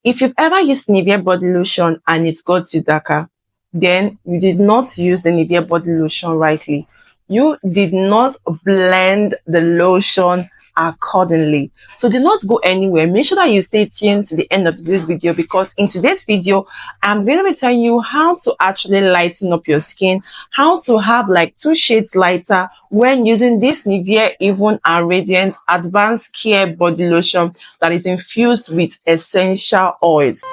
If you've ever used NIVEA Body Lotion and it's got you darker, then you did not use the NIVEA Body Lotion rightly. You did not blend the lotion accordingly. So do not go anywhere. Make sure that you stay tuned to the end of this video, because in today's video, I'm going to be telling you how to actually lighten up your skin, how to have like 2 shades lighter when using this NIVEA Even and Radiant Advanced Care Body Lotion that is infused with essential oils.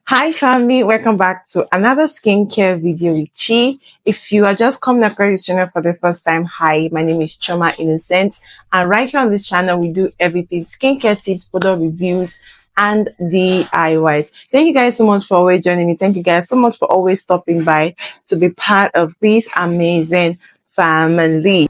Hi family, welcome back to another skincare video with Chi. If you are just coming across this channel for the first time, hi, my name is Choma Innocent, and right here on this channel we do everything skincare tips, product reviews and DIYs. Thank you guys so much for always joining me. Thank you guys so much for always stopping by to be part of this amazing family.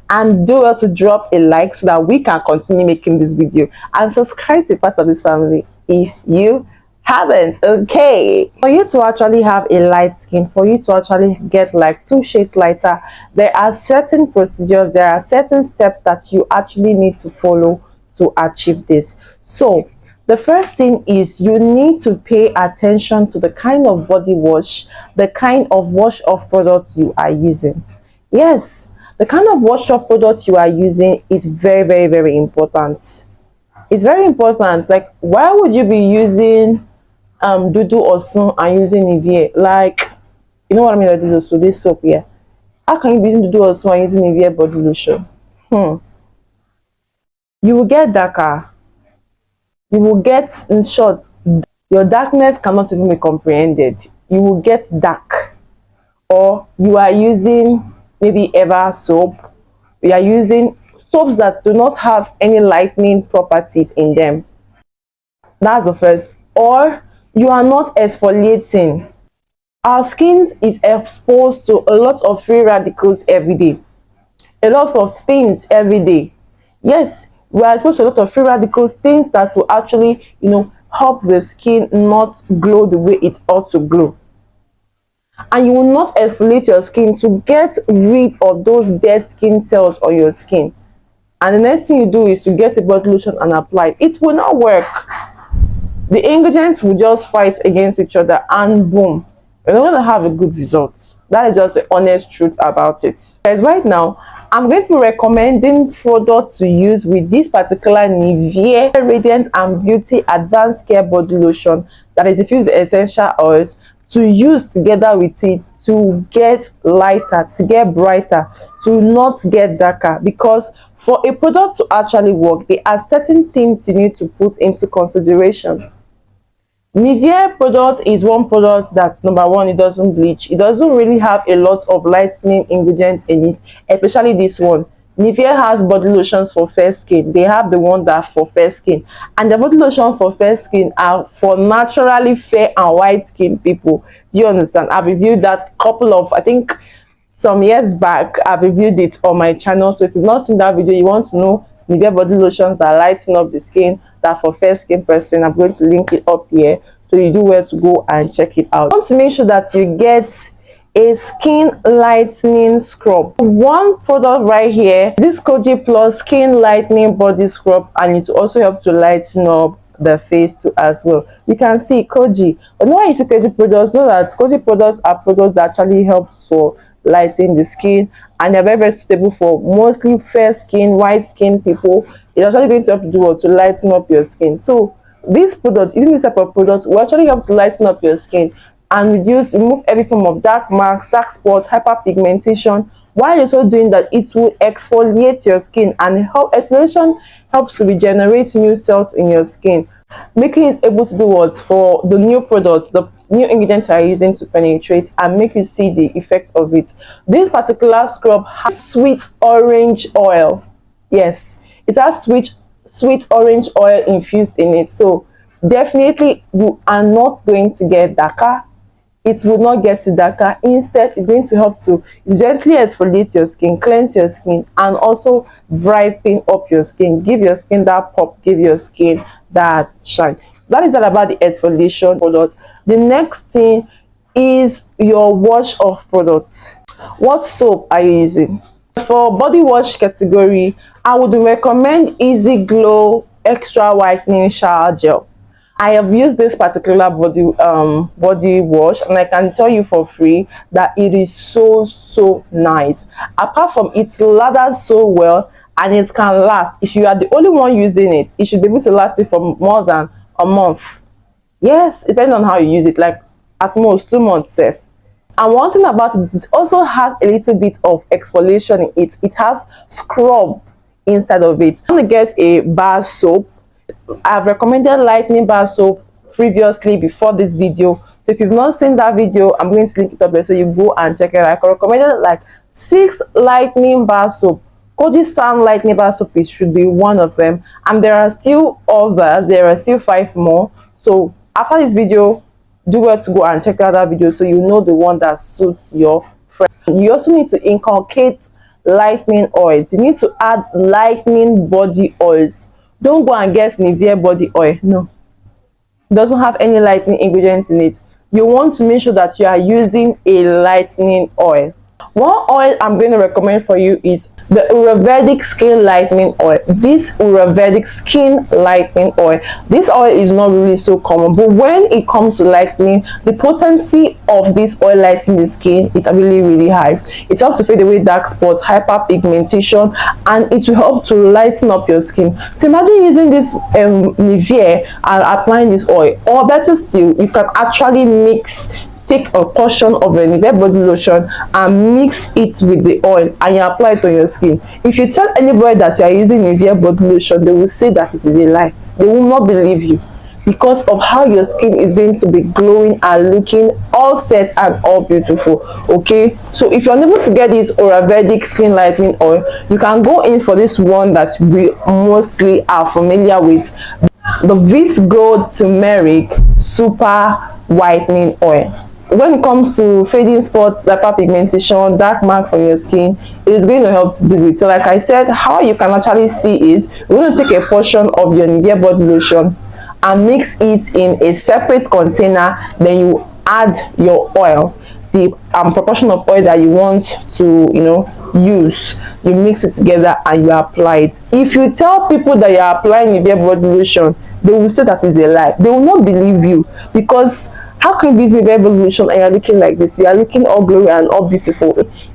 And do well to drop a like so that we can continue making this video, and subscribe to be part of this family if you haven't. Okay, for you to actually have a light skin, for you to actually get like 2 shades lighter, there are certain procedures, there are certain steps that you actually need to follow to achieve this. So the first thing is you need to pay attention to the kind of body wash, the kind of wash off product you are using. Yes, the kind of wash off product you are using is very important. It's very important. Like, why would you be using Dudu Osun and using NIVEA? Like, you know what I mean? Like this, so this soap here. How can you be using Dudu Osun and using NIVEA Body Lotion? You will get darker. You will get, in short, your darkness cannot even be comprehended. You will get dark. Or you are using maybe Eva soap. You are using soaps that do not have any lightening properties in them. That's the first. Or you are not exfoliating. Our skin is exposed to a lot of free radicals every day, a lot of things every day. Yes, we are exposed to a lot of free radicals, things that will actually, help the skin not glow the way it ought to glow. And you will not exfoliate your skin to get rid of those dead skin cells on your skin. And the next thing you do is to get a body lotion and apply it. It will not work. The ingredients will just fight against each other, and boom, you're not going to have a good result. That is just the honest truth about it. Guys, right now, I'm going to be recommending products to use with this particular NIVEA Radiant and Beauty Advanced Care Body Lotion that is infused with essential oils, to use together with it to get lighter, to get brighter, to not get darker. Because for a product to actually work, there are certain things you need to put into consideration. NIVEA product is one product that, number one, it doesn't bleach. It doesn't really have a lot of lightening ingredients in it, especially this one. NIVEA has body lotions for fair skin. They have the one that for fair skin, and the body lotion for fair skin are for naturally fair and white skin people. Do you understand? I've reviewed that couple of, I think, some years back. I've reviewed it on my channel. So if you've not seen that video, you want to know NIVEA body lotions that lighten up the skin, that for fair skin person, I'm going to link it up here, so you do well to go and check it out. You want to make sure that you get a skin lightening scrub. One product right here, this Koji Plus Skin Lightening Body Scrub, and it also helps to lighten up the face too as well. You can see Koji. But when you see Koji products, know that Koji products are products that actually helps for lightening the skin, and they're very suitable for mostly fair skin, white skin people. It's actually going to help you do what, to lighten up your skin. So this product, using this type of product, will actually help to lighten up your skin and remove every form of dark marks, dark spots, hyperpigmentation. While you're also doing that, it will exfoliate your skin, and exfoliation helps to regenerate new cells in your skin, making it able to do what, for the new product, the new ingredients you are using to penetrate and make you see the effect of it. This particular scrub has sweet orange oil. Yes, it has sweet orange oil infused in it. So definitely you are not going to get darker. It will not get to darker. Instead, it's going to help to gently exfoliate your skin, cleanse your skin, and also brighten up your skin, give your skin that pop, give your skin that shine. So that is all about the exfoliation product. The next thing is your wash off product. What soap are you using? For body wash category, I would recommend Easy Glow Extra Whitening Shower Gel. I have used this particular body wash, and I can tell you for free that it is so nice. Apart from it lathers so well, and it can last. If you are the only one using it, it should be able to last it for more than a month. Yes, depending on how you use it, like at most 2 months safe. And one thing about it, it also has a little bit of exfoliation in it. It has scrub inside of it. I'm gonna get a bar soap. I've recommended lightning bar soap previously before this video. So if you've not seen that video, I'm going to link it up there so you go and check it out. I recommended like 6 lightning bar soap. Koji Sound lightning bar soap, it should be one of them. And there are still others. There are still 5 more. So after this video, do well to go and check out that video so you know the one that suits your friend. You also need to inculcate lightening oils. You need to add lightening body oils. Don't go and get NIVEA body oil. No, it doesn't have any lightening ingredients in it. You want to make sure that you are using a lightening oil. One oil I'm going to recommend for you is the Ayurvedic Skin Lightening Oil. This Ayurvedic Skin Lightening Oil, this oil is not really so common, but when it comes to lightening, the potency of this oil lightening the skin is really high. It helps to fade away dark spots, hyperpigmentation, and it will help to lighten up your skin. So imagine using this NIVEA and applying this oil, or better still, you can actually take a portion of the NIVEA body lotion and mix it with the oil, and you apply it on your skin. If you tell anybody that you are using NIVEA body lotion, they will say that it is a lie. They will not believe you because of how your skin is going to be glowing and looking all set and all beautiful. Okay, so if you're unable to get this Ayurvedic Skin Lightening Oil, you can go in for this one that we mostly are familiar with, the Vit Gold Turmeric Super Whitening Oil. When it comes to fading spots, hyperpigmentation, dark marks on your skin, it is going to help to do it. So like I said, how you can actually see it, you're going to take a portion of your NIVEA body lotion and mix it in a separate container. Then you add your oil, the proportion of oil that you want to use. You mix it together and you apply it. If you tell people that you're applying NIVEA body lotion, they will say that is a lie. They will not believe you, because how can you use NIVEA body lotion and you're looking like this? You are looking all glowy and all beautiful.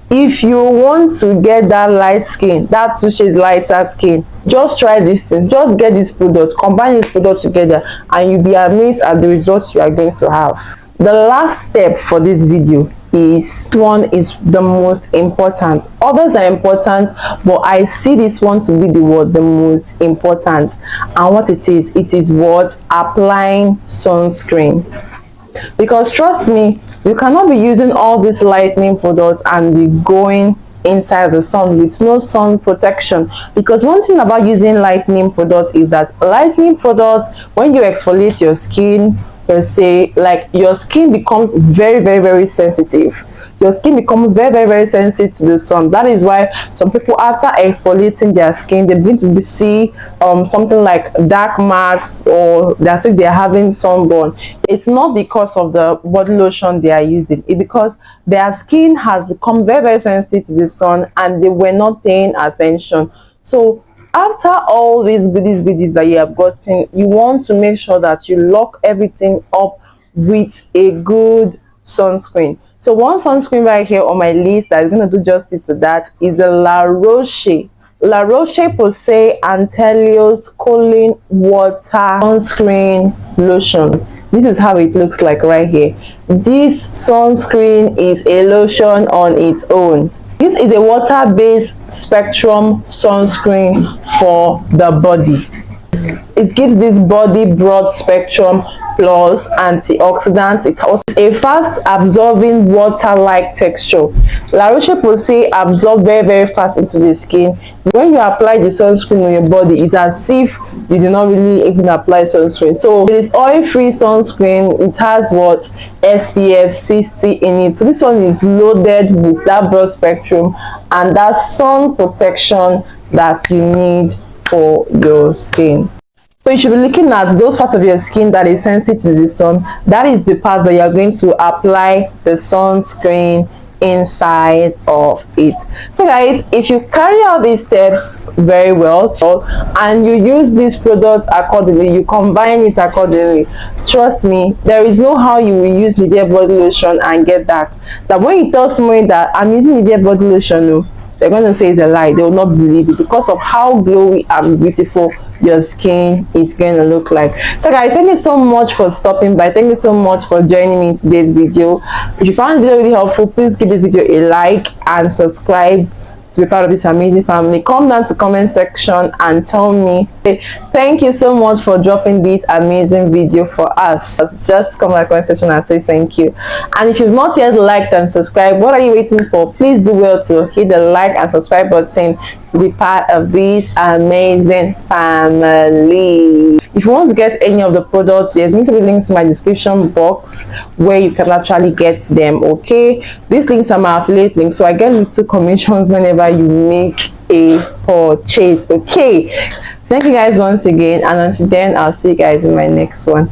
If you want to get that light skin, that 2 shades lighter skin, just try this thing. Just get this product, combine this product together, and you'll be amazed at the results you are going to have. The last step for this video is, this one is the most important. Others are important, but I see this one to be the most important. And what it is what? Applying sunscreen. Because trust me, you cannot be using all these lightening products and be going inside the sun with no sun protection. Because one thing about using lightening products is that lightening products, when you exfoliate your skin per se, like your skin becomes very sensitive. Your skin becomes very sensitive to the sun. That is why some people, after exfoliating their skin, they begin to see something like dark marks, or they think they're having sunburn. It's not because of the body lotion they are using. It's because their skin has become very sensitive to the sun and they were not paying attention. So after all these goodies that you have gotten, you want to make sure that you lock everything up with a good sunscreen. So one sunscreen right here on my list that is going to do justice to that is the La Roche-Posay Antelios Cooling Water Sunscreen Lotion. This is how it looks like right here. This sunscreen is a lotion on its own. This is a water-based spectrum sunscreen for the body. It gives this body broad spectrum plus antioxidant. It has a fast absorbing water-like texture. La Roche-Posay absorbs very fast into the skin. When you apply the sunscreen on your body, it's as if you do not really even apply sunscreen. So it is oil-free sunscreen. It has what? SPF 60 in it. So this one is loaded with that broad spectrum and that sun protection that you need for your skin. So you should be looking at those parts of your skin that is sensitive to the sun. That is the part that you are going to apply the sunscreen inside of it. So guys, if you carry out these steps very well and you use these products accordingly, you combine it accordingly, trust me, there is no how you will use NIVEA body lotion and get that when you tell someone that I'm using NIVEA body lotion, no, they're going to say it's a lie. They will not believe it because of how glowy and beautiful your skin is going to look like. So guys, thank you so much for stopping by. Thank you so much for joining me in today's video. If you found the video really helpful, please give this video a like and subscribe to be part of this amazing family. Come down to comment section and tell me thank you so much for dropping this amazing video for us. Just come to the comment section and say thank you. And if you've not yet liked and subscribed, what are you waiting for? Please do well to hit the like and subscribe button to be part of this amazing family. If you want to get any of the products, there's going to be links in my description box where you can actually get them. Okay, these links are my affiliate links, so I get little commissions whenever you make a purchase. Okay, thank you guys once again, and until then, I'll see you guys in my next one.